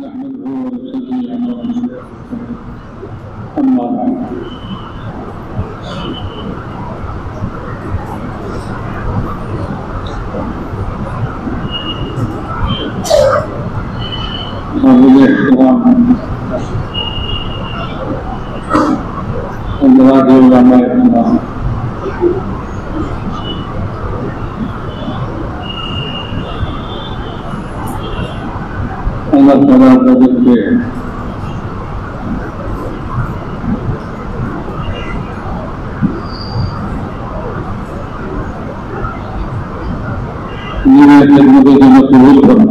نحمده ونصلي على رسوله أما بعد قابل احترام حضرات علماء احترام Allah Ta'ala তাদেরকে নিজের মধ্যে জন্য কবুল করুন।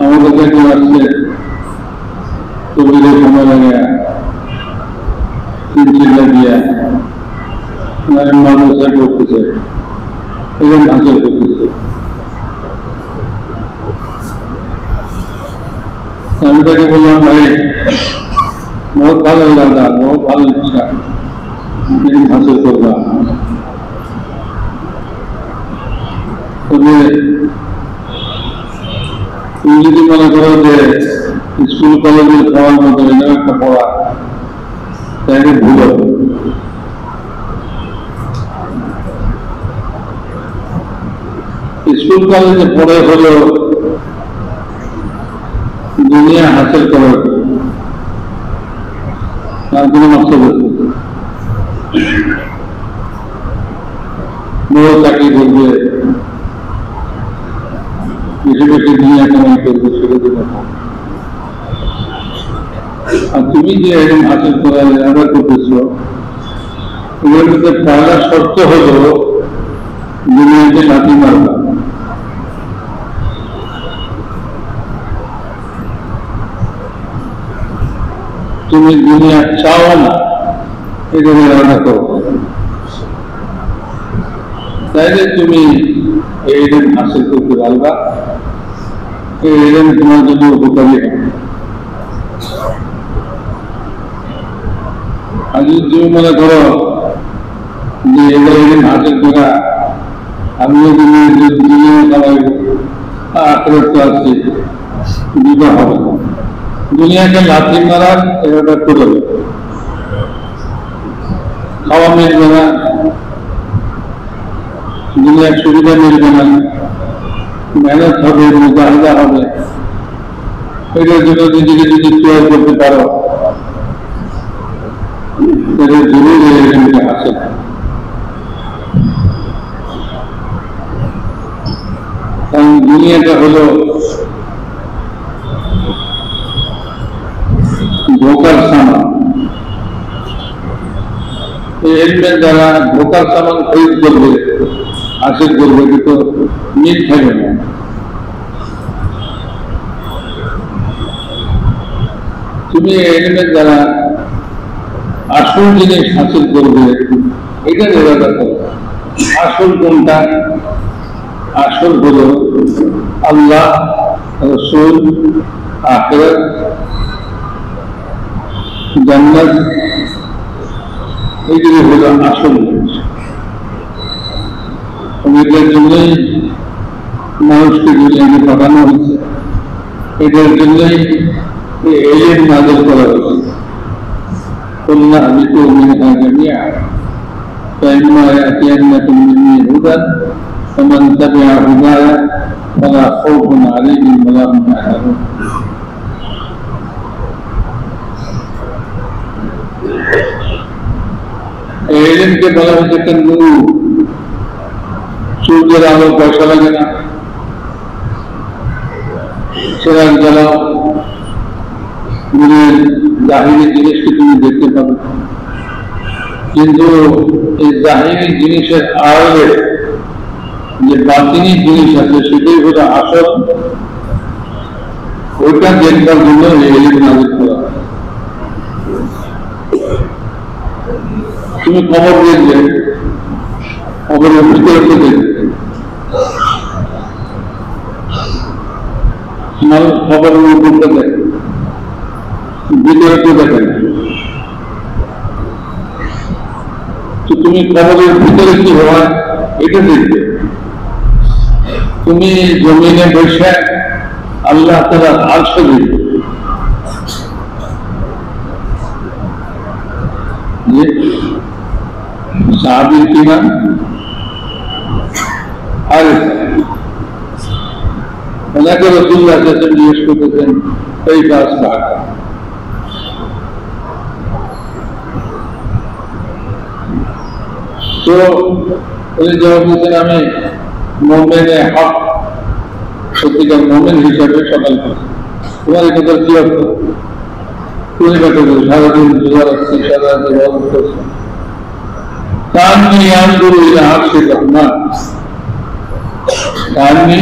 আমাদের কাছে আসছে কবিরের সময় লাগে চিন্তা দিয়া মানুষ করতেছে এবং হাসিল করতেছে। আমি তাকে বললাম, ভাই বহুত ভালো লাগা, বহুত ভালো ইচ্ছা হাসিল করবা, তবে তুমি যদি মনে করো যে স্কুল কলেজে পড়ার মতো এরকম একটা পড়া, তাহলে ভুল হবে। স্কুল কলেজে পড়ে হলো দুনিয়া হাসিল করার, তার কোনো মকসদ বড় চাকরি করবে, বেশি বেশি দুনিয়া কামাই করবে, সেটা দিন। আর তুমি যে এরকম হাসিল করার আবার করতেছ, এর মধ্যে পয়লা শর্ত হলো দুনিয়াকে লাথি মারবা। তুমি দুনিয়া চাও না, এটাকে রান্না করো, তাইলে তুমি এই ঋণ হাসিল করতে পারবা। এই ঋণ তোমার জন্য উপকারী হবে। আর যদি তুমি মনে করো যে এবার ঋণ হাসিল করা, আমিও দুনিয়া কামাইব, আখেরাত তো আছে, বিবাহ হবে না। দুনিয়াকে লাথি মারার এটা করবে, খাওয়া মিলবে না, দুনিয়ার সুবিধা মিলবে না, মেহনত হবে, মুজাহিদা হবে। এটার জন্য নিজেকে যদি তৈরি করতে পারো, তাহলে জরুরি এখানে আসে। কারণ দুনিয়াটা হলো ধোকার সামান। এই এলিমের দ্বারা ধোকার সামান খরিদ করবে, হাসিল করবে, কিন্তু মিল থাকবে না। তুমি এলিমের দ্বারা আসল জিনিস হাসিল করবে, এটা নিরাপদ করবে। আসল কোনটা? আসল হল আল্লাহ, রাসূল, আখিরাত, জান্নাত। এইগুলি হল আসল জিনিস। এটার জন্যই মানুষকে দুনিয়াকে পাঠানো হয়েছে, এটার জন্যই এলিম নাযিল করা হয়েছে। কুল্লা হাবিতু মিনহা জামিআ ফাইম্মা ইয়াতিয়ান্নাকুম মিন্নী হুদান ফামান তাবিআ হুদায়া ফালা খাউফুন আলাইহিম ওয়া লা হুম ইয়াহজানুন। এলিমকে বলা হচ্ছে একটা নূর। সূর্যের আলো পয়সা লাগে না, সেরাক জ্বালাও, জাহিরি জিনিসকে তুমি দেখতে পাবে। কিন্তু এই জাহিরি জিনিসের আড়ালে যে বাতিনি জিনিস আছে, সেটাই হলো আসল। ওইটা দেখবার জন্য এলিম নাযিল করা। তুমি খবর দেখবে, খবরের ভিতরে তো দেখবে, মানুষ খবরের উপরটা দেখে, ভিতরে তো দেখে না। তো তুমি খবরের ভিতরে কি হয় এটা দেখবে। তুমি জমিনে বসে আল্লাহ তাআলার আরশ দেখবে, সাহাবী কিনা আর ওনাকে রাসূলুল্লাহ সাল্লাল্লাহু আলাইহি ওয়াসাল্লাম জিজ্ঞেস করতেছেন এই কাজ ভাড়া, তো উনি জবাব দিচ্ছেন আমি মুমিনে হক সত্যিকার মুমিন হিসাবে সকাল করছি। তোমার এই কথার কি অর্থ? তুমি কথা বলছো সারাদিন রোজা রাখছি, সারা রাত ইবাদত করছি, কান্নি আনজুরু ইলা আরশির রহমান, কান্নি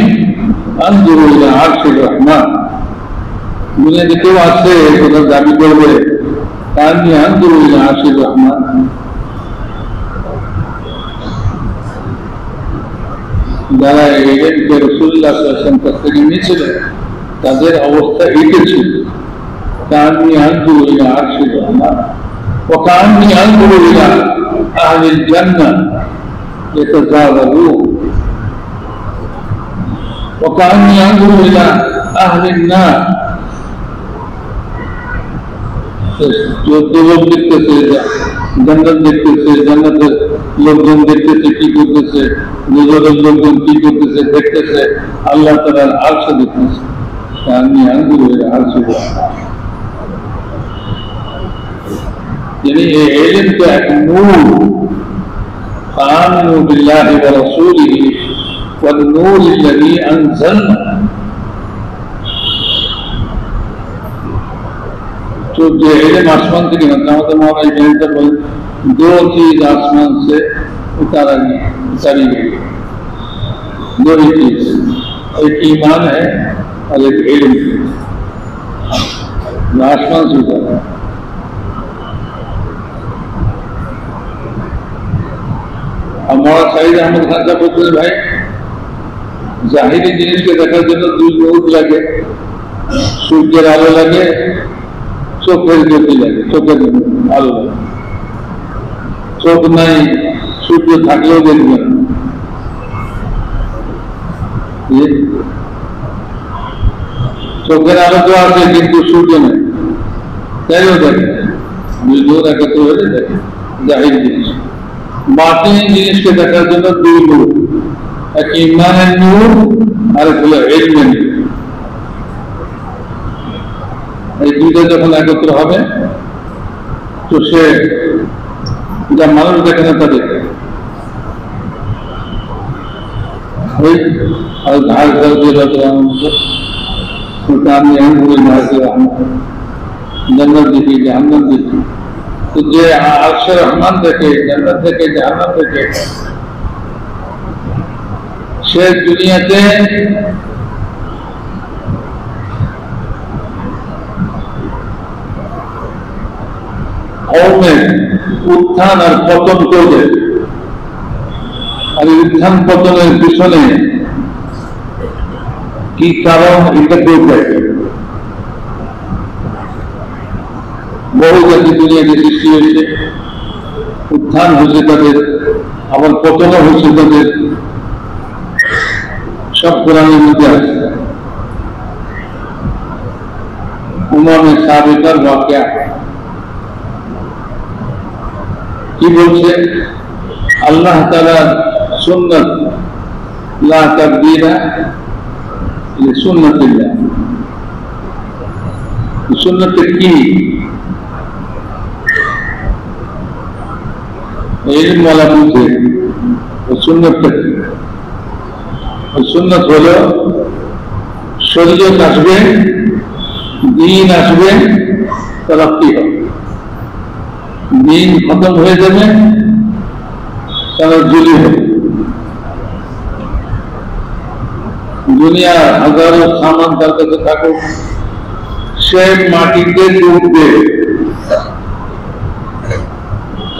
আনজুরু ইলা আরশির রহমান। দুনিয়াতে কেউ আছে কোথাও দাবি করবে কান্নি আনজুরু ইলা আরশির রহমান? যারা এলেনকে রাসূলুল্লাহ সাল্লাল্লাহু আলাইহি ওয়াসাল্লাম কাছ থেকে নিয়েছিলেন তাদের অবস্থা এইটা ছিল, কান্নি আনজুরু ইলা আরশির রহমান ওয়া কান্নি আনজুরু ইলা আহলিল জান্নাহ ইয়াতাযাওয়ারুন ওয়া কান্নি আনজুরু ইলা আহলিন নার। লোক দেখতেছে, জান্নাত দেখতেছে, জান্নাতের লোকজন দেখতেছে কি করতেছে, নিজেদের লোকজন কি করতেছে দেখতেছে, আল্লাহ তাআলার আরশ দেখতেছে। আমি আনজুরু ইলা আরশির রহমান, यानी ये इल्म का एक नूर, आमनु बिल्लाहि व रसूलिहि वल नूर अल्लज़ी अंज़लना। तो जो इल्म आसमान से गिरता है तो हमारा इल्म तो दो चीज आसमान से उतारी गई, दो ही चीज, एक ईमान है और एक इल्म है, आसमान से उतारा। हमारा साइड अहमद खान का पुत्र भाई जाहिरी जिनिस के देखार जन्य दुई बहुत लगे, सूर्येर आलो लगे, चोखेर ज्योति लगे, चोखेर आलो लगे, चोख नहीं सूर्य थाकलेও দেখবে না, চোখের আলো তো আছে কিন্তু সূর্য নেই, তাইও দেখে দুই দূর একত্র হয়ে দেখে জাহিরি জিনিস। बातिनी जिनिस के देखार जन्य दुई नूर, एक ईमानेर नूर और एक हलो इल्मेर नूर। এই দুইটা যখন একত্র হবে তো সে যা মানুষ দেখে না তা দেখে। ওই আর ধার ধার দিয়ে আমি ঘুরে মারতে জান্নাত দেখি, জাহান্নাম দেখি। तो जो अर्श रहमान देखे, जन्नत देखे, जहन्नम देखे, से दुनियाते कौमेर उत्थान और पतन करबे, और उत्थान पतनेर पिछने की कारण এটা করবে। বহু জাতি দুনিয়াতে সৃষ্টি হয়েছে, উত্থান হয়েছে তাদের, আবার পতনও হয়েছে তাদের, সব কোরআনের মধ্যে আছে। উমামে সাবিকার ওয়াকিয়া কি বলছে? আল্লাহ তাআলার সুন্নাত লা তাবদীলা লিসুন্নাতিল্লাহ। সুন্নাত কি? इल्म वाला पूछे सुन्नत की, सुन्नत हलो शरीयत आसबे, दीन आसबे, तरक्की হবে, दीन खत्म হয়ে যাবে তাহলে জুলি হবে। দুনিয়া হাজারো সামান তার কাছে থাকুক, সে মাটিতে ডুববে,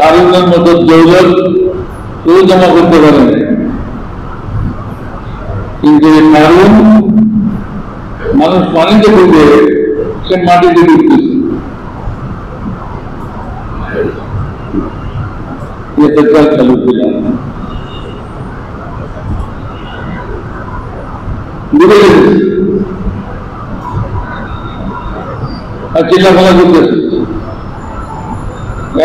কারণের মতো দৌলত কেউ জমা করতে পারে না, কিন্তু এই কারণ মানুষ পানিতে ডুবে সে মাটিতে ডুবতেছে। ডুবে গেছে আর চিল্লাফালা করতেছে।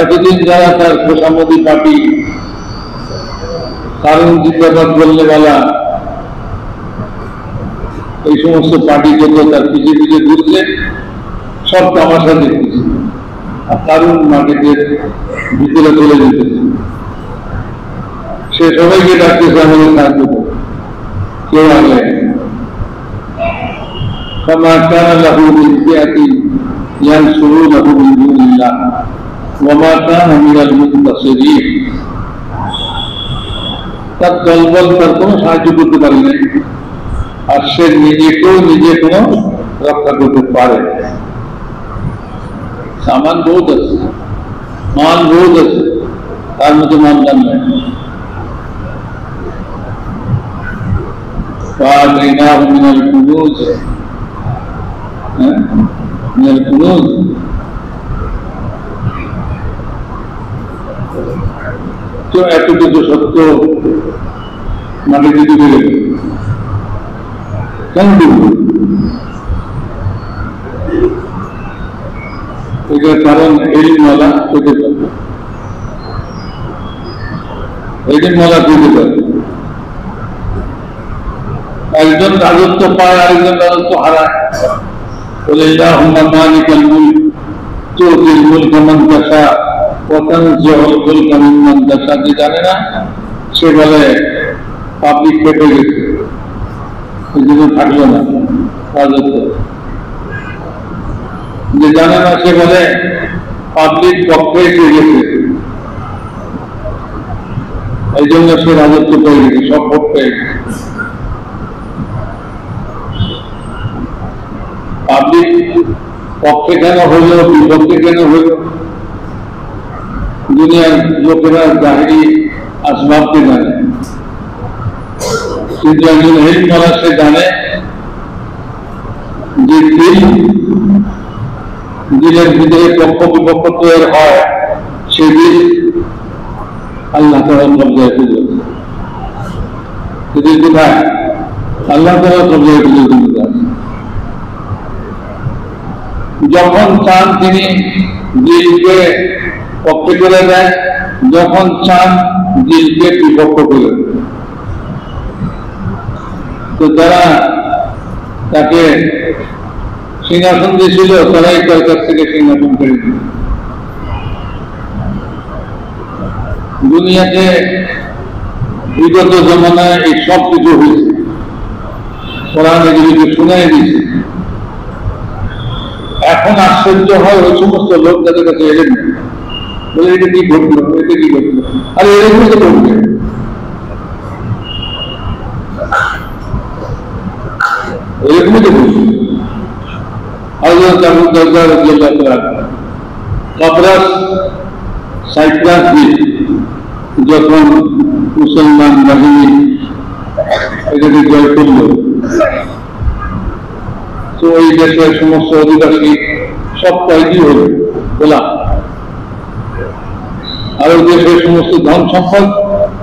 এতদিন যারা তার খোসামদি পার্টি কারণ জিন্দাবাদ বললেওয়ালা এই সমস্ত পার্টি যত তার পিছিয়ে পিছিয়ে ঘুরছে সব তামাশা দেখতেছে, আর কারণ মাটিতে ভিতরে চলে যেতেছে। সে সবাইকে ডাকতেছে আমাদের সাহায্য করে, কেউ আগে فما كان له من فئة ينصرونه من دون الله وما كان من المنتصرين। তার দলবল তার কোনো সাহায্য করতে পারে না, আর সে নিজেকেও নিজে কোনো রক্ষা করতে পারে। সামান বহুত আছে, মান বহুত আছে, তার মধ্যে মানলাম নাই। فآتيناه من الكنوز من الكنوز তো এতটুকু সত্য মাটিতে ডুবে গেল কেন ডুবল? এটার কারণ এলিমওয়ালা পেতে পারে, এলিমওয়ালা পেতে পারে। একজন রাজত্ব পায়, আরেকজন রাজত্ব হারায়। বলে আল্লাহুম্মা মালিকাল মুলক তুতিল মুলকা মান তাশা ওয়া তানজিউল মুলকা মিম্মান তাশা। যে জানে না সে বলে পাবলিক পেটে গেছে, এই জন্য থাকলো না রাজত্ব। যে জানে না সে বলে পাবলিক পক্ষে এসে গেছে, এই জন্য সে রাজত্ব পেয়ে গেছে, সব ভোট পেয়ে গেছে। পাবলিক পক্ষে কেন হইল, বিপক্ষে কেন হইল, দুনিয়ার লোকেরা জাহিরি আসবাবকে জানে, কিন্তু একজন হেলিমালা সে জানে যে দিলের ভিতরে পক্ষ বিপক্ষ তৈরি হয়, সে দিল আল্লাহ তাআলা কবজায় তুলে, সেদিন কোথায় আল্লাহ তাআলা কবজায় তুলে দিতে পারে। যখন চান তিনি দিলকে পক্ষে করে দেয়, যখন চান দিলকে বিপক্ষ করে দেয়। তো যারা তাকে সিংহাসন দিয়েছিল তারাই তার কাছ থেকে সিংহাসন করে দিল। দুনিয়াতে বিগত জমানায় এই সব কিছু হয়েছে, কোরআন এগুলিকে শুনাই দিয়েছে। এখন আশ্চর্য হয় ওই সমস্ত লোক যাদের কাছে এলেন বলে এটা কি ঘটলো, এটা কি ঘটলো, আরে এরকমই তো ঘটবে, এরকমই তো ঘটবে। হযরত আবু দারদা রাদিয়াল্লাহু তাআলা কবরস সাইপ্রাস দ্বীপ যখন মুসলমান বাহিনী এটাকে জয় করল, তো ওই দেশের সমস্ত অধিবাসী সব কয়েদি হল গোলাম, আর ওই দেশের সমস্ত ধন সম্পদ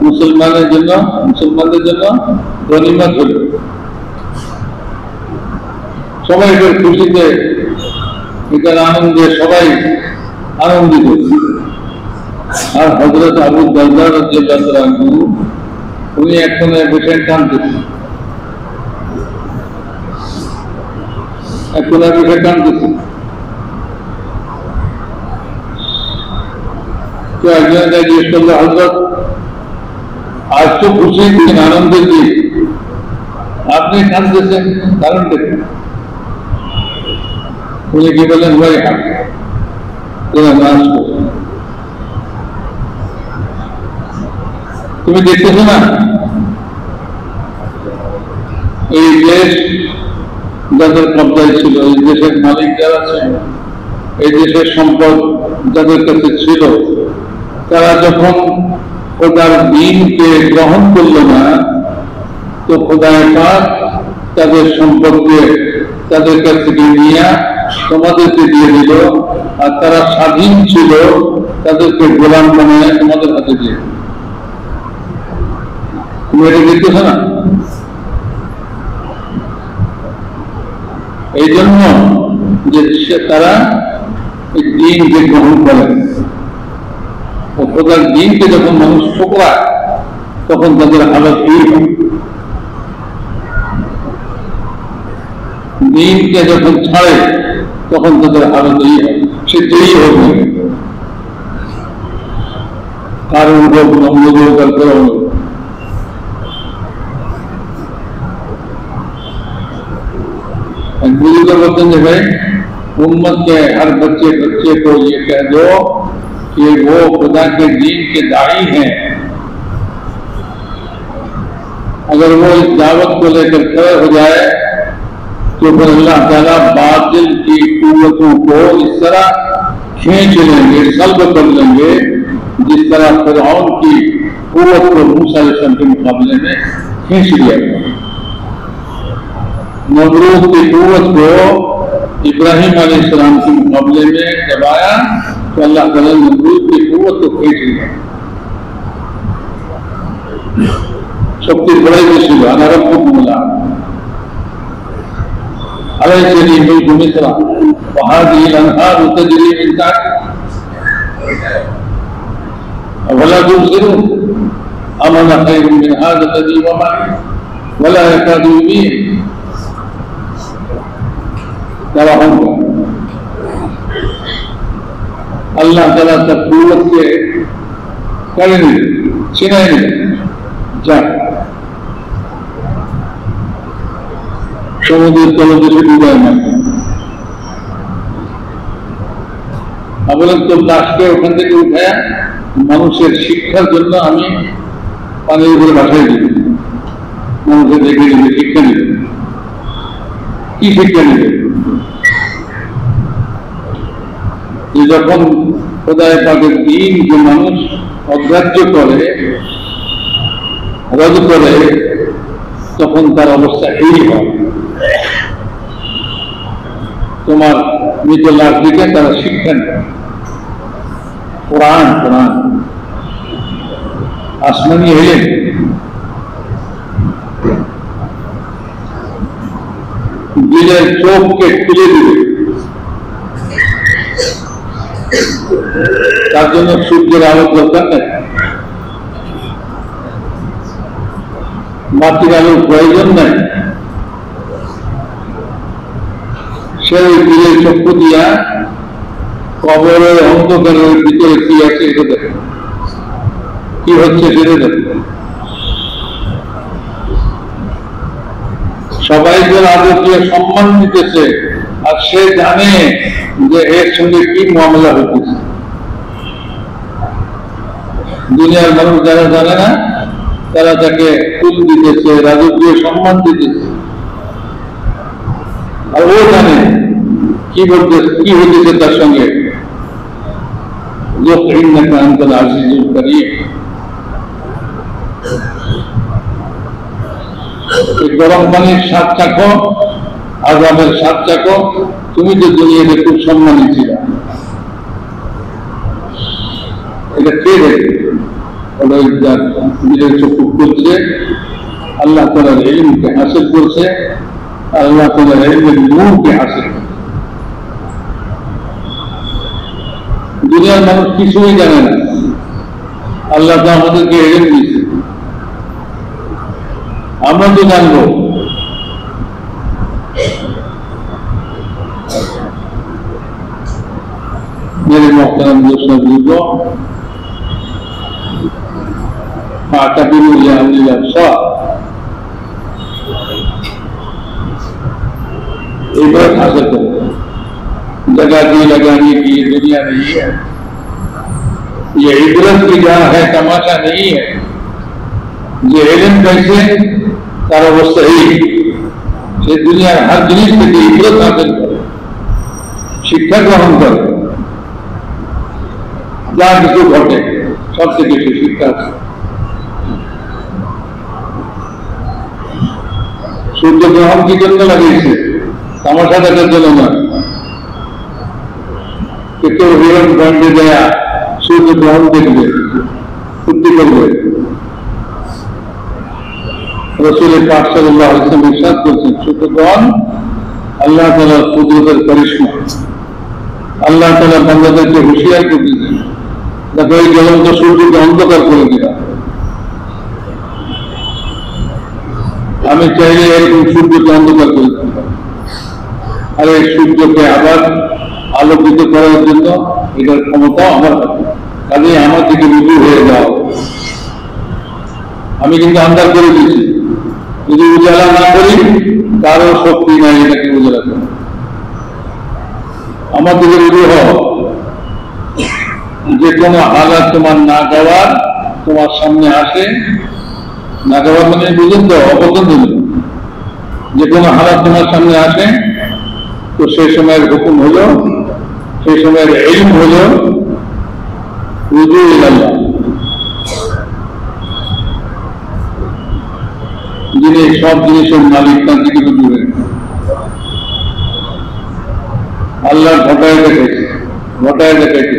মুসলমানদের জন্য গনিমত হল। সবাই এটার খুশিতে, এটার আনন্দে সবাই আনন্দিত। আর হযরত আবু দারদা রাদিয়াল্লাহু আনহু উনি এখন পেশেন্ট টানতেছেন, এখন পেশেন্ট টানতেছেন। তো একজন জিজ্ঞেস করলো, হযরত আজ তো খুশি দিন, আনন্দের দিন, আপনি কাঁদতেছেন কারণটা কি? উনি কি বললেন, ভাই হাত নাচ করো, তুমি দেখতেছো না এই দেশ যাদের কবজায় ছিল, এই দেশের মালিক যারা ছিল, এই দেশের সম্পদ যাদের কাছে ছিল, তারা যখন খোদার দ্বীনকে গ্রহণ করলো না, তো খোদায় পাক তাদের সম্পদকে তাদের কাছ থেকে নিয়ে তোমাদেরকে দিয়ে দিল, আর তারা স্বাধীন ছিল, তাদেরকে গোলাম বানায় তোমাদের হাতে দিয়ে। তুমি এটা দেখতেছো না? এই জন্য যে তারা এই দিনকে গ্রহণ করেন, ও খোদার দিনকে যখন মানুষ ঠোকরায় তখন তাদের হালত এই হয়। দিনকে যখন ছাড়ে তখন তাদের হালত এই হয়, সে যেই হোক না কারণ হোক নম্বর করা হোক। बुजुर्ग बोलते हैं भाई उम्मत के हर बच्चे को ये कह दो कि वो खुदा के दीन के दाई हैं। अगर वो इस दावत को लेकर खड़े हो जाए तो फिर अल्लाह ताला बातिल की कुव्वतों को इस तरह खींच लेंगे, सल्ब कर लेंगे, जिस तरह फिरौन की कुव्वत को मूसा अलैहिस्सलाम के मुकाबले में खींच लिया गया। नमरूद की कुव्वत को इब्राहिम अलैहिस्सलाम के मुकाबले में दबाया तो अल्लाह ताला नमरूद की कुव्वत को खींच लिया। सबसे बड़े मुसीबत अना रब्बुकुम अल्लाह अलैहिस्सलाम मुल्क मिस्र वहादिही अल-अनहार तजरी मिन तहतिहा अफला तुबसिरून अमन खैरुम मिन हाज़ा अल्लज़ी वमा वला यकादु युबीन। अल्लाह ताला तक कुव्वत के करेंगे छिनाएंगे जा সমুদ্র তলদেশে ডুবায় না। বলেন তো লাশকে ওখান থেকে উঠায় মানুষের শিক্ষার জন্য আমি পানির উপরে বাসায় দিব, মানুষের দেখে দিবে, শিক্ষা দিবে। কি শিক্ষা দিবে? যখন খোদায়ে পাকের দ্বীনকে মানুষ অগ্রাহ্য করে, রদ করে, তখন তার অবস্থা এই হয়। তোমার মৃত লাশ দিকে তারা শিক্ষা নেয়। কোরআন কোরআন আসমানি এলেন দিলের চোখকে খুলে দিবে। তার জন্য সূর্যের আলোর দরকার নেই, মাটির আলোর প্রয়োজন নাই। সে ওই দিলের চক্ষু দিয়া কবরের অন্ধকারের ভিতরে কি আছে এটা দেখে, কি হচ্ছে সেটা দেখে। সবাই যে রাজকীয় সম্মান দিতেছে আর সে জানে যে এর সঙ্গে কি মামলা হইতেছে। দুনিয়ার মানুষ যারা জানে না তারা তাকে ফুল দিতেছে, রাজকীয় সম্মান দিতেছে, আর ও জানে কি বলতেছে, কি হইতেছে তার সঙ্গে। গরম পানির স্বাদ চাখো, আযাবের স্বাদ চাখো। তুমি তো দুনিয়াতে খুব সম্মানী ছিল, এটা কে দেখে? নিজের চক্ষু করছে, আল্লাহ তাআলার ইলমকে হাসিল করছে, আল্লাহ তাআলার ইলমের নূরকে হাসিল করছে। দুনিয়ার মানুষ কিছুই জানে না, আল্লাহ তো আমাদেরকে ইলম দিয়েছে, আমরা তো জানবো। मेरे मोहतरम दोस्तों बुजुर्गों, इबरत हासिल करो। जगह लगाने की ये दुनिया नहीं है, ये इबरत की जगह है, तमाशा नहीं है। ये इल्म कैसे तारा वो सही से दुनिया हर जिनिस के इबरत हासिल करो, शिक्षा ग्रहण करो, যা কিছু ঘটে সব থেকে কিছু শিক্ষা আছে। সূর্য গ্রহণ কি জন্য লাগিয়েছে? তামাশা দেখার জন্য না। কেউ হিরণ ব্যান্ডে দেয়া সূর্য গ্রহণ দেখবে, ফুর্তি করবে। রাসূল পাক সাল্লাল্লাহু আলাইহি ওয়াসাল্লাম ইরশাদ করেছেন, সূর্য গ্রহণ আল্লাহ তাআলার কুদরতের কারিশমা। আল্লাহ তাআলা বান্দাদেরকে হুঁশিয়ার করতেছেন, দেখো এই জ্বলন্ত সূর্যকে অন্ধকার করে দিলাম। আমি চাইলে এরকম সূর্যকে অন্ধকার করে দিতে পারি, আর এই সূর্যকে আবার আলোকিত করার জন্য এটার ক্ষমতাও আমার হাতে। কাজে আমার দিকে রুজু হয়ে যাও। আমি কিন্তু আন্দাজ করে দিয়েছি, যদি উজালা না করি কারো শক্তি নাই এটাকে উজালা করে। আমার দিকে রুজু হও। যে কোনো হালাত তোমার না গাওয়ার তোমার সামনে আসে, না গাওয়ার মানে বুঝুন তো, অপছন্দ নেই। যে কোনো হালাত তোমার সামনে আসে, তো সেই সময়ের হুকুম হলো, সেই সময়ের ইলম হলো রুজু ইলাল্লাহ, যিনি সব জিনিসের মালিক, তার দিকে রুজু হয়ে আল্লাহ ঘটায় দেখাইছে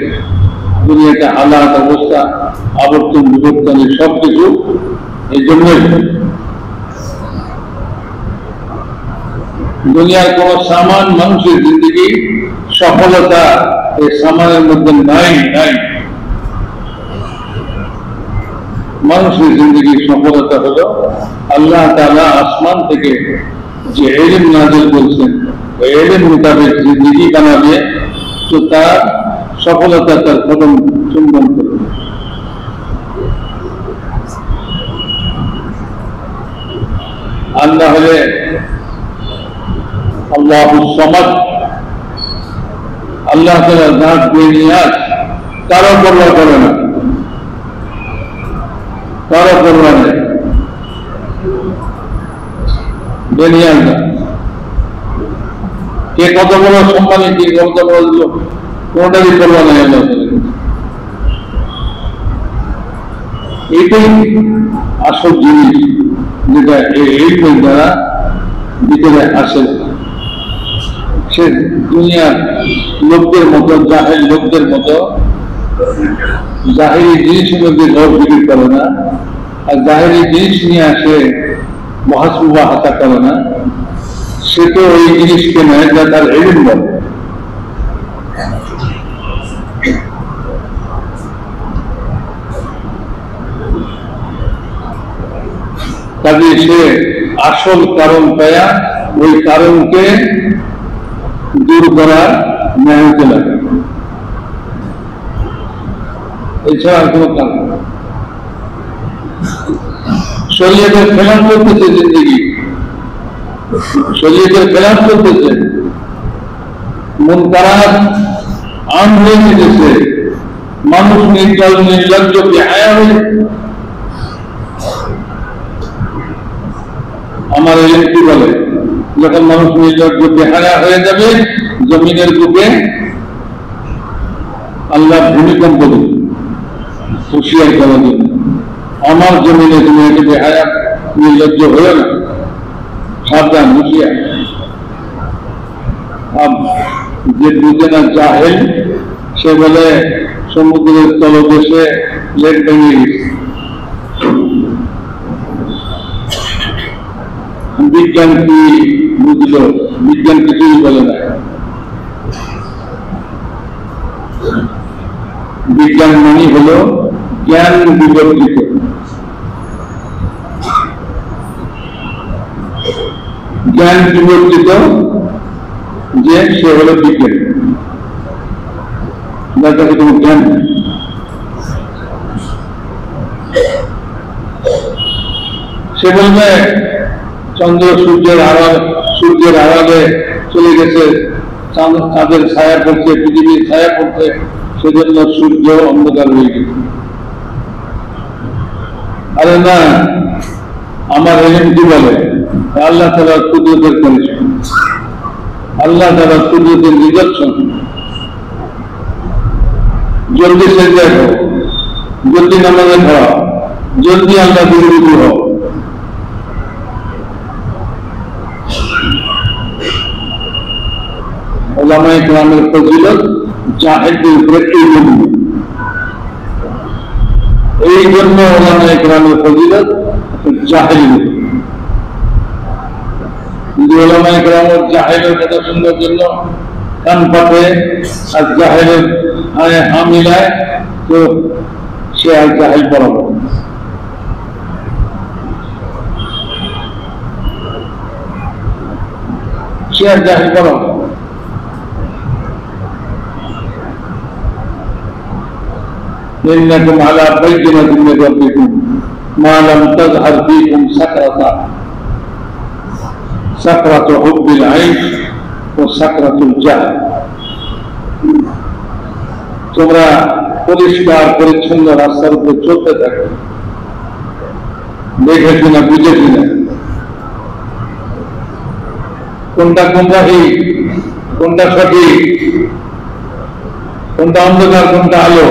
দুনিয়াতে হালাত অবস্থা, আবর্তন বিবর্তন সব কিছু এই জন্যই। দুনিয়ার কোন সামান মানুষের জিন্দগি সফলতা এই সামানের মধ্যে নাই। মানুষের জিন্দগির সফলতা হলো আল্লাহ তাআলা আসমান থেকে যে ইলম নাযিল করছেন, ওই ইলম মোতাবেক জিন্দগি বানাবে, তো তার সফলতা তার কদম চুম্বন করবে। আল্লাহ হলে আল্লাহুস সামাদ, আল্লাহ তাআলা জাত বেনিয়াজ, কারো পরোয়া করে না, কারো পরোয়া নেই, বেনিয়াজ না। কে কত বড় সম্মানী, কে কত বড় লোক, কোনটারই পরোয়া নেই আল্লাহ তাআলা। এটাই আসল জিনিস, যেটা এই দ্বারা ভিতরে আসে। সে দুনিয়ার লোকদের মতো, জাহেল লোকদের মতো জাহেরি জিনিসের মধ্যে দর বিক্রি করে না, আর জাহেরি জিনিস নিয়ে আসে মহাসুবা হাতা করে না। সে তো ওই জিনিসকে নয় যা তার ইলম বলে। কাজে সে আসল কারণ পায়া ওই কারণকে দূর করার মেহনতে লাগে, এছাড়া কোনো কারণ। শরীয়তের খেলাফ করতেছে জিন্দগি, শরীয়তের খেলাফ করতেছে, মুনকারাত আম হয়ে যেতেছে, মানুষ নির্লজ্জ বেহায়া হয়ে। আমার এলেন কি বলে, যখন মানুষ নির্লজ্জ বেহায়া হয়ে যাবে, জমিনের বুকে আল্লাহ ভূমিকম্প দেবে হুঁশিয়ার করার জন্য, আমার জমিনে তুমি একে বেহায়া নির্লজ্জ হয়ে না, সাবধান, হুঁশিয়ার। যে বুঝে না জাহেল, সে বলে সমুদ্রের তলদেশে লেক ভেঙে গেছে। বিজ্ঞান কি বুঝলো? বিজ্ঞান কিছুই বলে না। বিজ্ঞান মানে হলো জ্ঞান বিবর্তিত। জ্ঞান বিবর্তিত যে সে হলো বিজ্ঞান, যার কাছে কোনো জ্ঞান নেই। সে বলবে চন্দ্র সূর্যের আড়ালে চলে গেছে, চাঁদের ছায়া পড়ছে, পৃথিবীর ছায়া পড়ছে, সেজন্য সূর্য অন্ধকার হয়ে গেছে। আরে না, আমার এলেম কি বলে? আল্লাহ তাআলার কুদরতের পরিচয়, আল্লাহ তাআলার কুদরতের নিদর্শন। জলদি সেজদা করো, জলদি নামাজে পড়ো, জলদি আল্লাহ বিরোধী হও। ওলামায়ে কেরামের ফজিলত জাহেলদের উপরে এই জন্য ওলামায়ে কেরামের ফজিলত জাহেল। যদি ওলামায়ে কেরামের জাহেলের কথা শুনবার জন্য কান পাতে আর জাহেলের হা মিলায়, তো সে আর জাহেল বরাবর। সে আর জাহেল বরাবর। إنكم على بينة من ربكم ما لم تظهر فيكم سكرة حب العيش وسكرة الجهل। তোমরা পরিষ্কার পরিচ্ছন্ন রাস্তার উপর চলতে থাকো, দেখে কিনা বুঝে কিনা কোনটা কোনটা কোনটা সঠিক, কোনটা অন্ধকার, কোনটা আলো,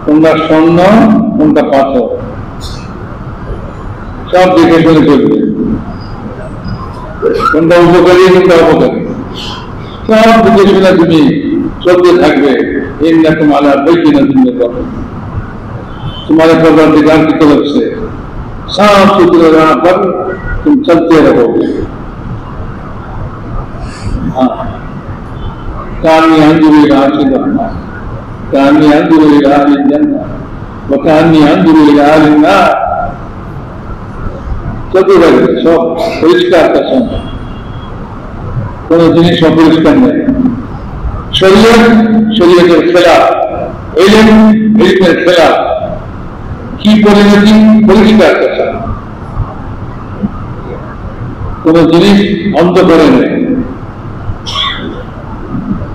কোনটা স্বর্ণ, কোনটা পাথর, সব দেখে শুনে চলবে। কোনটা উপকারী, কোনটা অপকারী, সব দেখে শুনে তুমি চলতে থাকবে। ইন্নাকুম আলা বাইয়িনাতিন মির রাব্বিকুম, तुम्हारे परवरदिगार की तरफ से साफ सुथरे राह पर तुम चलते रहोगे। हाँ, कानी अंजुर इला अर्शिर रहमान, कानी अंजुर इला अहलिल जन्नह व कानी अंजुर इला अहलिन नार। চলতে থাকবে, সব পরিষ্কার তার সঙ্গে, কোন জিনিস অপরিষ্কার নেই। শরীয়তের খেলাফ, ইলমের খেলাফ, কি পরিণতি, পরিষ্কার তার সঙ্গে, কোন জিনিস অন্ধকারে নেই।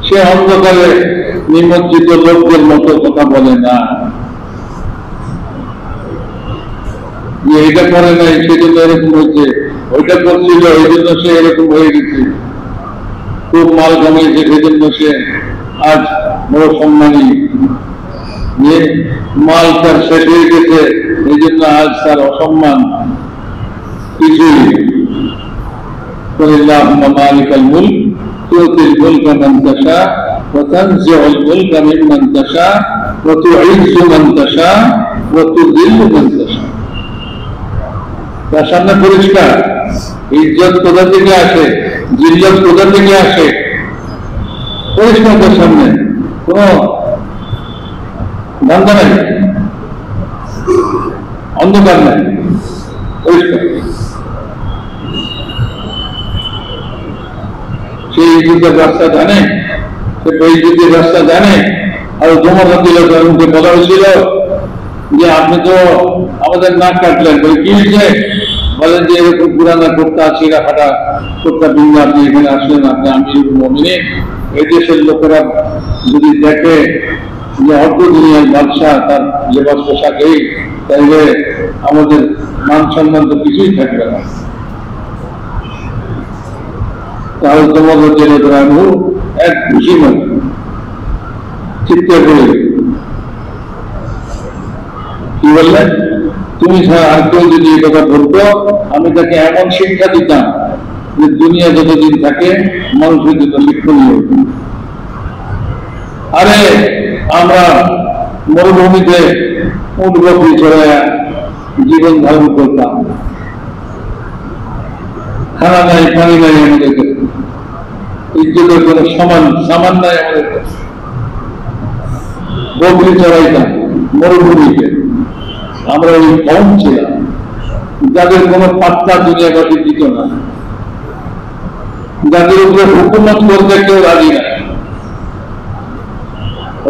সে অন্ধকারে নিমজ্জিত লোকদের মতো কথা বলে না, যে এটা করে নাই সেজন্য এরকম হয়েছে, ওইটা করছিল এই জন্য সে এরকম হয়ে গেছে, খুব মাল কামিয়েছে সেজন্য সে আজ বড় সম্মানী, যে মাল তার শেষ হয়ে গেছে এই জন্য আজ তার অসম্মান। কিছুই কুলিল্লাহুম্মা মালিকাল মুলক তুতিল মুলকা মান তাশা ওয়া তানজিউল মুলকা মিম্মান তাশা ওয়া তুইজ্জু মান তাশা ওয়া তুযিল্লু মান তাশা। তার সামনে পরিষ্কার, ইজ্জত কোথা থেকে আসে, জিল্লত কোথা থেকে আসে, পরিষ্কার তার সামনে, কোন ধান্দা নাই, অন্ধকার নাই, পরিষ্কার। সেই ইজ্জতের রাস্তা জানে, সে বেইজ্জতের রাস্তা জানে। আর ওমর রাদিয়াল্লাহু আনহুকে বলা হয়েছিল যে আপনি তো আমাদের নাক কাটলেন, বলে কি হয়েছে? বলেন যে এরকম পুরানা কোর্তা, ছিঁড়া ফাটা কোর্তা বিন্দু আপনি এখানে আসলেন, আপনি আমিরুল মুমিনিন, এই দেশের লোকেরা যদি দেখে যে অর্ধ দুনিয়ার বাদশাহ তার লেবাস পোশাক এই, তাইলে আমাদের মান সম্মান তো কিছুই থাকবে না। তাহলে তোমার রানু এক খুশি নয়, চিৎকার করে কি বললেন, তুমি ছাড়া আর কেউ যদি এই কথা বলতো আমি তাকে এমন শিক্ষা দিতাম যে দুনিয়া যতদিন থাকে মানুষের জন্য শিক্ষণীয়। আরে আমরা মরুভূমিতে উট বকরি চড়াইয়া জীবন ধারণ করতাম, খানা নাই, পানি নাই, আমাদের ইজ্জতের কোন সামান নাই, আমাদের বকরি চড়াইতাম মরুভূমিতে। আমরা ওই কম ছিলাম যাদের কোন পাত্তা দুনিয়াবাসী দিত না, যাদের উপরে হুকুমত করতে কেউ রাজি না।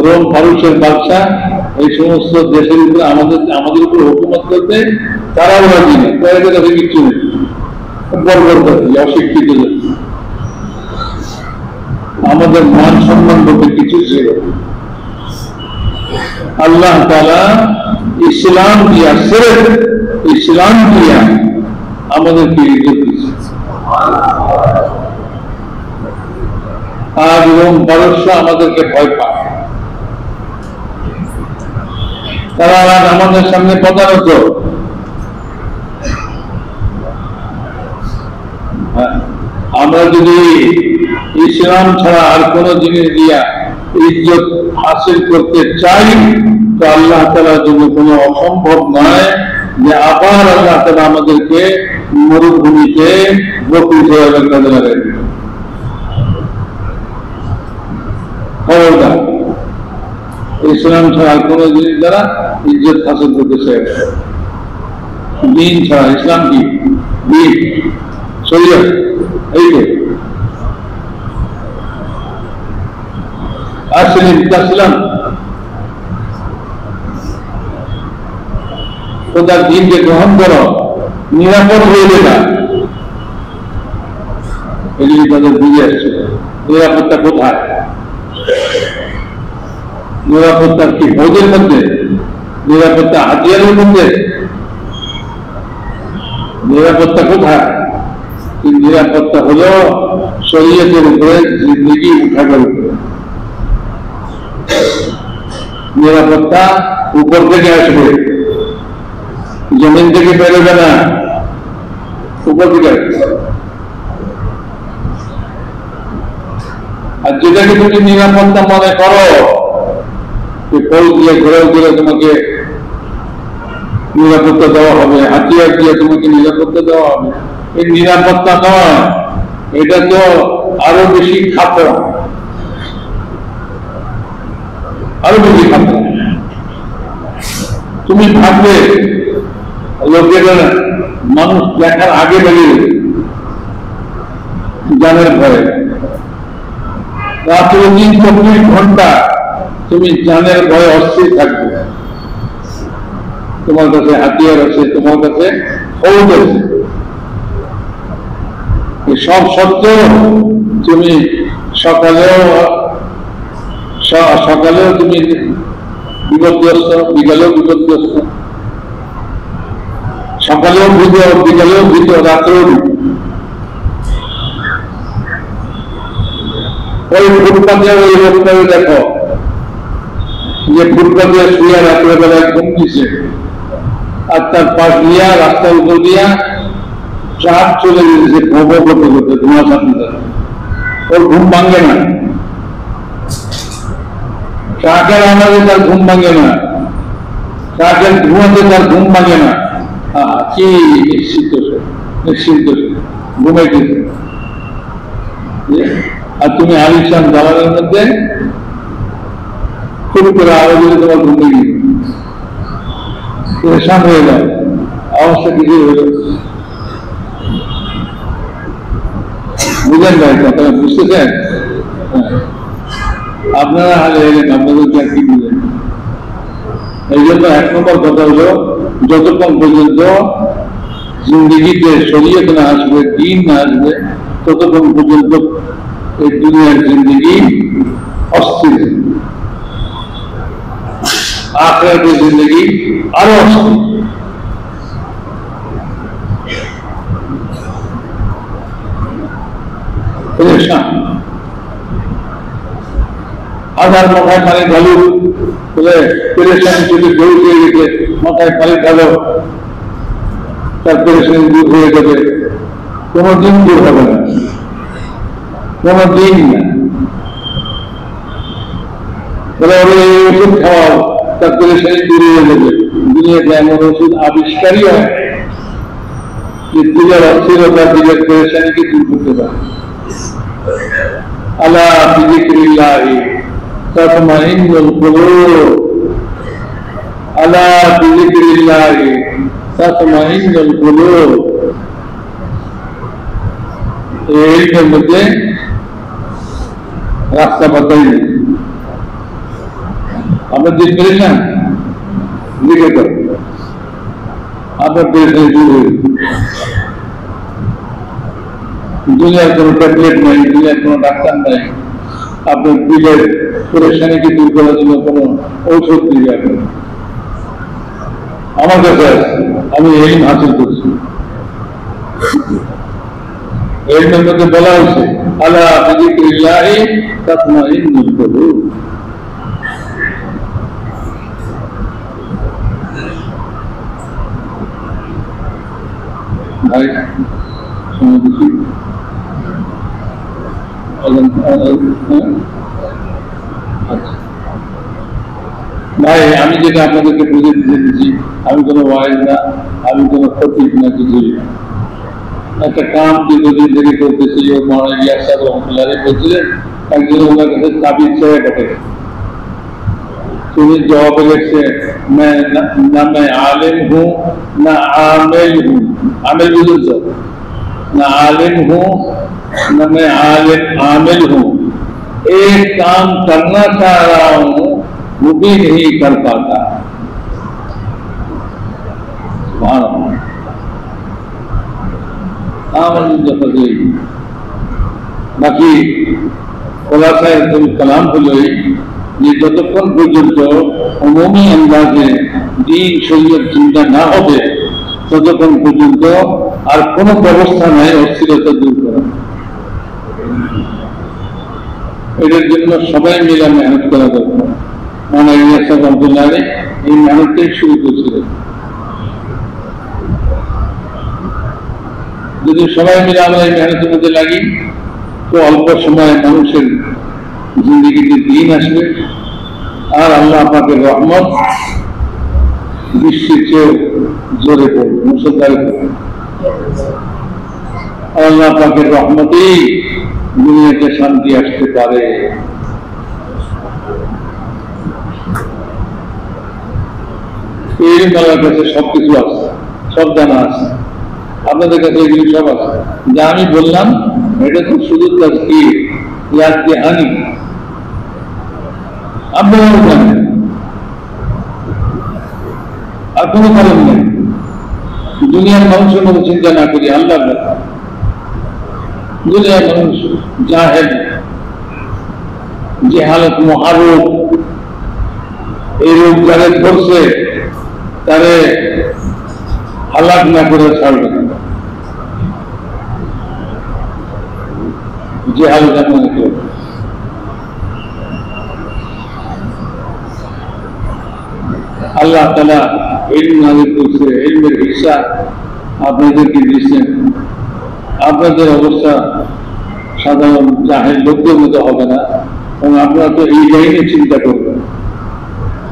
রোম ফারুসের বাদশা এই সমস্ত দেশের উপরে আমাদের উপরে হুকুমত করতে তারাও রাজি না, তাদের কাছে কিচ্ছু নেই, বর্বরতা, অশিক্ষিত। আমাদের মান সম্মান বলতে কিছু ছিল। আল্লাহ তাআলা ইসলাম দিয়া, সির্ফ ইসলাম দিয়া আমাদেরকে ইজ্জত দিয়েছে। আজ রোম পারস্য আমাদেরকে ভয় পায়, তারা আজ আমাদের সামনে প্রতারক। আমরা যদি ইসলাম ছাড়া আর কোন জিনিস দিয়া ইজ্জত হাসিল করতে চাই তো আল্লাহ তাআলার জন্য কোনো অসম্ভব নয়, যে আবার আল্লাহ তাআলা আমাদেরকে মরুভূমিতে বকরি চড়ানোর কাজে লাগাই দিল। খবরদার, ইসলাম ছাড়া কোন জিনিস দ্বারা ইজ্জত হাসিল করতে চায়, দিন ছাড়া। ইসলাম কি? দিন, শরীয়ত, এই তো। আসলিম তাসলাম, খোদার দিনকে গ্রহণ করো, নিরাপদ হয়ে যাবে। এগুলি তাদের বুঝে আসছে। নিরাপত্তা কোথায়? নিরাপত্তা কি ফৌজের মধ্যে? নিরাপত্তা হাতিয়ারের মধ্যে? নিরাপত্তা কোথায়? নিরাপত্তা হলো শরীয়তের উপরে জিন্দগি উঠানোর উপরে। নিরাপত্তা উপর থেকে আসবে, জমিন থেকে বেরোবে না, উপর থেকে আসবে। আর যেটাকে তুমি নিরাপত্তা মনে করো, ফৌজ দিয়ে ঘুরে ঘুরে তোমাকে নিরাপত্তা দেওয়া হবে, হাতিয়ার দিয়ে তোমাকে নিরাপত্তা দেওয়া হবে, এই নিরাপত্তা নয়, এটা তো আরো বেশি খাতরা, আরো বেশি খাতরা। তুমি ভাববে লোকেরা মানুষ দেখার আগে বেরিয়ে জানের ভয়ে, রাত্রে 24 ঘন্টা তুমি জানের ভয়ে অস্থির থাকবে। তোমার কাছে হাতিয়ার আছে, তোমার কাছে ফৌজ আছে, সব সত্ত্বেও তুমি সকালেও তুমি বিপদগ্রস্ত, বিকালেও বিপদগ্রস্ত, সকালেও ভীত, বিকালেও ভীত, রাত্রেও ভীত। ওই ফুটপাতে ওই লোকটাকে দেখো, যে ফুটপাতে শুয়ে রাত্রেবেলায় ঘুম দিছে, আর তার পাশ দিয়া রাস্তার উপর দিয়া ট্রাক চলে গেছে, ভোঁ করতে করতে, ধোঁয়া ছাড়তে, ওর ঘুম ভাঙে না। ট্রাকের আওয়াজে তার ঘুম ভাঙে না, ট্রাকের ধোঁয়াতে তার ঘুম ভাঙে না। কি নিশ্চিন্ত নিশ্চিন্ত ঘুমাইতেছে। আর তুমি আলিশান দালানের মধ্যে খুব করে আওয়াজ দিলে তোমার ঘুম ভেঙে পরেশান হয়ে যায়, অবস্থা কিছু হয়ে যায়। বুঝলেন ভাই কথা? বুঝতেছেন? আপনারা হালে এলেন, আপনাদেরকে আর কি বুঝলেন? এই জন্য 1 নম্বর কথা হলো, যতক্ষণ পর্যন্ত জিন্দগিতে শরীয়ত না আসবে, দিন না আসবে, ততক্ষণ পর্যন্ত এই দুনিয়ার জিন্দগি অস্থির, আখিরাতের জিন্দগি আরো অস্থির। হাজার মাথায় পানি ঢালু বলে পেরেশানি চোখে জল হয়ে গেছে, মাথায় পানি ঢালো, তার পেরেশানি দূর হয়ে যাবে। কোনদিন দূর হবে না, কোনদিন না। বলে এই ওষুধ খাওয়াও, তার পেরেশানি দূর হয়ে যাবে। দুনিয়াতে এমন ওষুধ আবিষ্কারই হয় যে দিলের অস্থিরতা, দিলের পেরেশানিকে দূর করতে পারে। আলা বিযিকরিল্লাহি তাতমাইন্নুল কুলুব, আলা বিযিকরিল্লাহি তাতমাইন্নুল কুলুব। এর মধ্যে রাস্তা বাতাই নেই। আমরা দিন পেরেছেন লিখে তো আপনার পেরেশানি দূর হয়ে, দুনিয়ার কোনো ট্যাবলেট নাই, দুনিয়ার কোনো ডাক্তার নাই, আপনার দিলের পেরেশানিকে দূর করার জন্য কোনো ঔষধ দিয়ে যাবেন। আমার কাছে আছে, আমি এলিম হাসিল করছি। এলিমের মধ্যে বলা হয়েছে আলা বিযিকরিল্লাহি তাতমাইন্নুল কুলুব। ভাই ভাই, আমি যেটা আপনাদেরকে বুঝে দিতে দিচ্ছি, আমি কোনো ওয়াইজ না, আমি কোনো ক্ষতি না কিছুই না। একটা কাম দীর্ঘদিন থেকে করতেছি, ও মাওলানা ইলিয়াস সাহেব রহমতুল্লাহ আলাইহি বলছিলেন, একজন ওনার কাছে তাবিজ চেয়ে পাঠাবে, तुम्हें जवाब से मैं न मैं आलिम हूँ न आमिल हूँ, आमिल बुजुर्ग सर, न आलिम हूँ न मैं आमिल हूँ, एक काम करना चाह रहा हूँ वो भी नहीं कर पाता। बाकी खुलासा कलाम হলো যে যতক্ষণ পর্যন্ত অমুমি আন্দাজে দ্বীন শরীয়ত চিন্তা না হবে ততক্ষণ পর্যন্ত আর কোনো ব্যবস্থা নাই অস্থিরতা দূর করা। এটার জন্য সবাই মিলে মেহনত করা দরকার। মাওলানা ইলিয়াস সাহেব রহমতুল্লাহ আলাইহি এই মেহনতটাই শুরু করেছিলেন। যদি সবাই মিলে আমরা এই মেহনতের মধ্যে লাগি তো অল্প সময়ে মানুষের জিন্দগিতে দিন আসবে, আর আল্লাহ পাকের রহমত বিশ্বের চেয়ে জোরে পড়বে, মুসলধারে পড়বে। আল্লাহ পাকের রহমতেই দুনিয়াতে শান্তি আসতে পারে। এই আল্লাহর কাছে সবকিছু আছে, সব জানা আছে, আপনাদের কাছে এগুলি সব আছে। যা আমি বললাম এটা তো শুধু তাজকির, ইয়াদ দেহানি, আপনারাও জানেন, আর কোনো কারণ নেই। দুনিয়ার মানুষের মতো চিন্তা না করি আল্লাহর কথা। দুনিয়ার মানুষ জাহেল, জেহালত মহারোগ, এই রোগ যাদের ধরছে তারে হালাক না করে ছাড়বে না। জেহালত এমন আল্লাহ তাআলা ইলম নাযিল করছে, ইলমের হিস্সা আপনাদেরকে দিয়েছেন। আপনাদের অবস্থা সাধারণ জাহেল লোকদের মতো হবে না, এবং আপনারা তো এই লাইনে চিন্তা করবেন,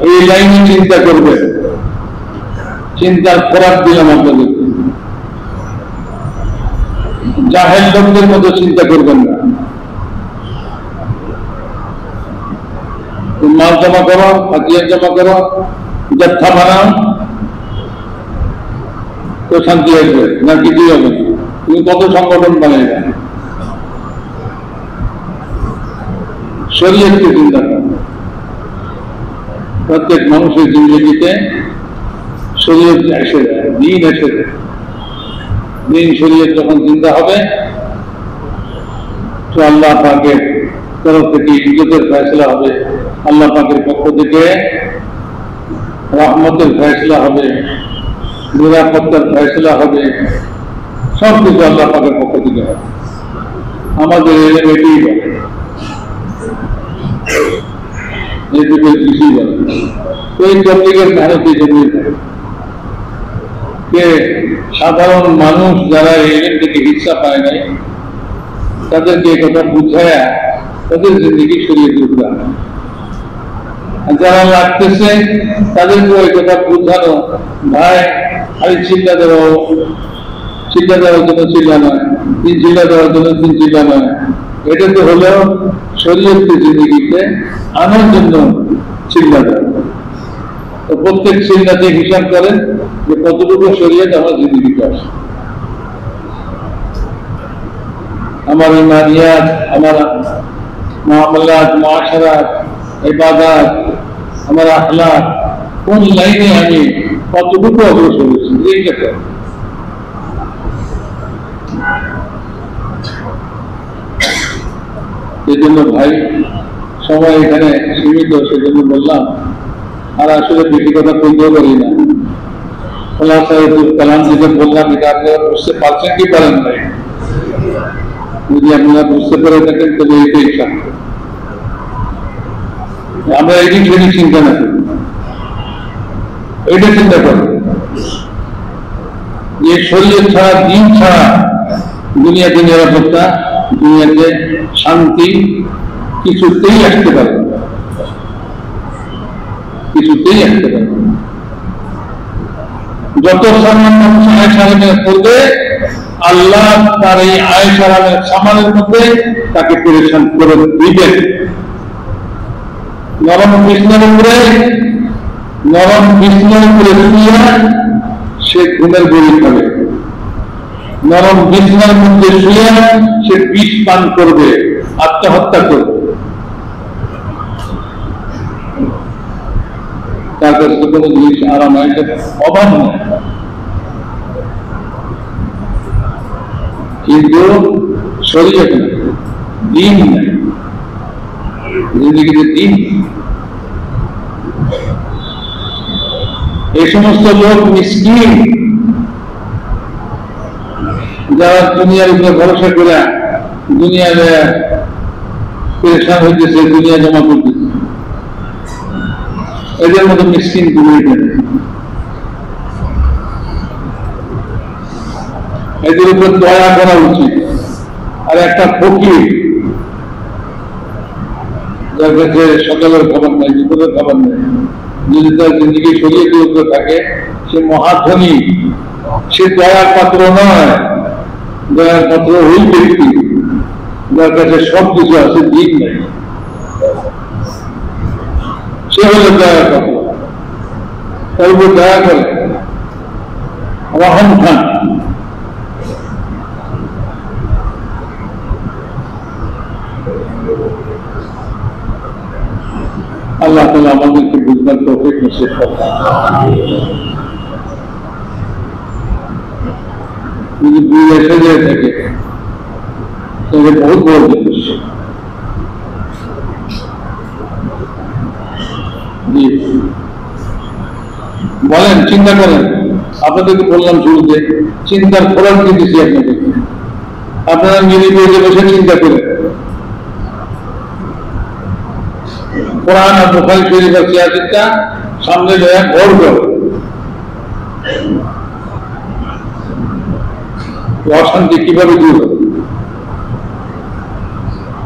এই লাইনে চিন্তা করবেন। চিন্তার খোরাক দিলাম আপনাদেরকে, জাহেল লোকদের মতো চিন্তা করবেন না। মাল জমা করো, হাতিয়ার জমা করো, জত্থা বানাও, তো শান্তি আসবে না, কিছুই হবে না। তুমি কত সংগঠন বানাইবে? শরীয়তকে চিন্তা করো। প্রত্যেক মানুষের জিন্দগিতে শরীয়ত এসে যায়, দিন এসে যায়। দিন শরীয়ত যখন চিন্তা হবে তো আল্লাহ পাকের তরফ থেকে ইজ্জতের ফয়সলা হবে, আল্লাহ পাকের পক্ষ থেকে রহমতের ফয়সলা হবে, নিরাপত্তার ফয়সলা হবে, সব কিছু আল্লাহ পাকের পক্ষ থেকে হবে। আমাদের এলেম এটাই বলে, এটুকু কিছুই বলে। তো এই তবলিগের মেহনত এই জন্যই থাকে যে সাধারণ মানুষ যারা এলেম থেকে হিস্সা পায় নাই তাদেরকে কথা বুঝায়া তাদের জিন্দগি সরিয়ে দিতে হবে। যারা লাগতেছে তাদেরকে ওই কথা বুঝানো, ভাই আমি চিন্তা দেওয়ার জন্য চিল্লা নয়, তিন চিল্লা দেওয়ার জন্য তিন চিল্লা নয়, এটা তো হলো শরীয়তকে জিন্দগিতে আনার জন্য চিল্লা দেওয়া। তো প্রত্যেক চিল্লাতে হিসাব করেন যে কতটুকু শরীয়ত আমার জিন্দগিতে আসে। আমার ইমানিয়াত, আমার মুআমালাত, মুআশারাত, ইবাদাত, আমার আখলাক, কোন লাইনে আমি কতটুকু অগ্রসর হয়েছি এইটা। এই জন্য ভাই সময় এখানে সীমিত, সেজন্য বললাম। আর আসলে বেশি কথা বলতেও পারি না। কালাম যেটা বললাম এটা আপনারা বুঝতে পারছেন কি পারেন ভাই? যদি আপনারা বুঝতে পেরে থাকেন তবে এটাই সাক্ষ্য। আমরা এদিক সেদিক চিন্তা না করি, এটা চিন্তা করি যে শরীর ছাড়া, দিন ছাড়া দুনিয়াতে নিরাপত্তা, দুনিয়াতে শান্তি কিছুতেই আসতে পারে, কিছুতেই আসতে পারে। যত সম্মান আয়েশা রাদিয়াল্লাহু করবে, আল্লাহ তার এই আয়েশা রাদিয়াল্লাহু সামানের মধ্যে তাকে পরিশান করে দিবেন। নরম বিছানার উপরে শুয়ে সে ঘুমের বড়ি খাবে, নরম বিছানার মধ্যে শুয়ে সে বিষ পান করবে, আত্মহত্যা করবে। তার কাছে কোনো জিনিস আরাম অভাব নয়, কিন্তু শরীয়ত না, দিন নাই, জিন্দেগিতে দিন। এই সমস্ত লোক মিসকিন যারা দুনিয়ার উপরে ভরসা করে দুনিয়ার পেরেশান হইতেছে, দুনিয়া জমা করতেছে, এদের মতো মিসকিন দুনিয়া, এদের উপর দয়া করা উচিত। আর একটা ফকির যার কাছে সকালের খাবার নাই, দুপুরের খাবার নেই, যদি তার জিন্দিগি শরীয়তের উপরে থাকে, সে মহাধনী, সে দয়ার পাত্র নয়। দয়ার পাত্র ওই ব্যক্তি যার কাছে সব কিছু আছে, দিন নাই, সে হলো দয়ার পাত্র। তার উপর দয়া করে রহম খান। আল্লাহ তাআলা আমাদেরকে বুঝবার তৌফিক নসিব করুন। যদি ভুল এসে যায় থাকে তাহলে বহুত বড় জিনিস। বলেন, চিন্তা করেন। আপনাদেরকে বললাম শুরুতে, চিন্তার ফলন দিতেছি আপনাদেরকে। আপনারা নিরিবিলি বসে চিন্তা করেন, কোরআন আর বুখারী শরীফের সিয়াসতটা সামনে লয়ে ঘর ঘর অশান্তি কিভাবে দূর হবে,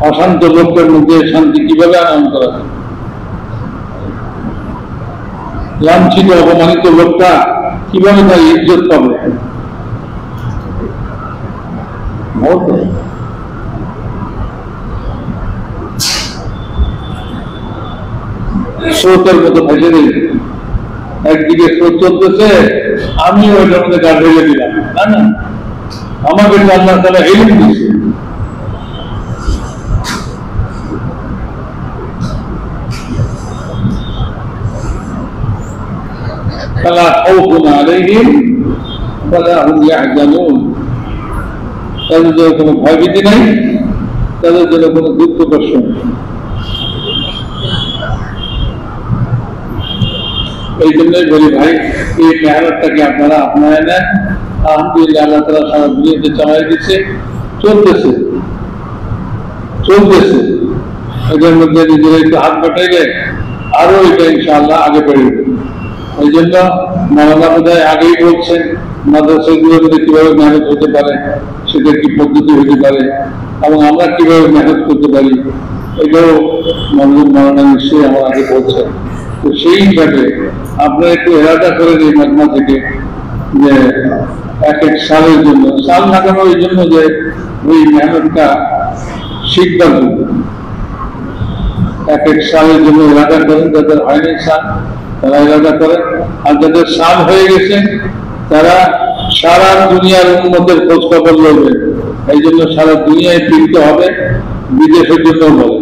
অশান্ত লোকের মধ্যে শান্তি কিভাবে আনয়ন করা যায়, লাঞ্ছিত অপমানিত লোকটা কিভাবে তার ইজ্জত পাবে। স্রোতের মতো ভেসে দিল, একদিকে স্রোত চলতেছে, আমিও ওইটার মধ্যে গা ঢেলে দিলাম, তাই না? আমাকে তো আল্লাহ তাআলা ইলম দিয়েছে। ফালা খাউফুন আলাইহিম ওয়ালা হুম ইয়াহজানুন, তাদের জন্য কোনো ভয়ভীতি নাই, তাদের জন্য কোনো দুঃখ কষ্ট নেই। এই জন্যই বলি ভাই, এই মেহনতটাকে আপনারা আপনায় নেন। আলহামদুলিল্লাহ, আল্লাহ তাআলা সারা দুনিয়াতে চালাই দিচ্ছে, চলতেছে। এদের মধ্যে নিজেরা একটু হাত পাঠাইলে আরো এটা ইনশাআল্লাহ আগে বেড়ে যাবে। এই জন্য মাওলানা বোধহয় আগেই বলছেন মাদ্রাসাগুলোর মধ্যে কিভাবে মেহনত হতে পারে, সেটা কি পদ্ধতি হতে পারে, এবং আমরা কিভাবে মেহনত করতে পারি, এটাও মাওলানা নিশ্চয়ই আমার আগে বলছেন। তো সেই হিসাবে আপনারা একটু এরাটা করে দিই মজমা থেকে, যে এক এক সালের জন্য, সাল লাগানো এই জন্য যে ওই মেহনতটা শিখবার জন্য এক এক সালের জন্য এলাকা করেন। যাদের হয়নি সাল তারা এলাকা করেন, আর যাদের সাল হয়ে গেছে তারা সারা দুনিয়ার উন্নতের খোঁজ খবর লড়বে। এই জন্য সারা দুনিয়ায় ফিরতে হবে, বিদেশের জন্য বলে।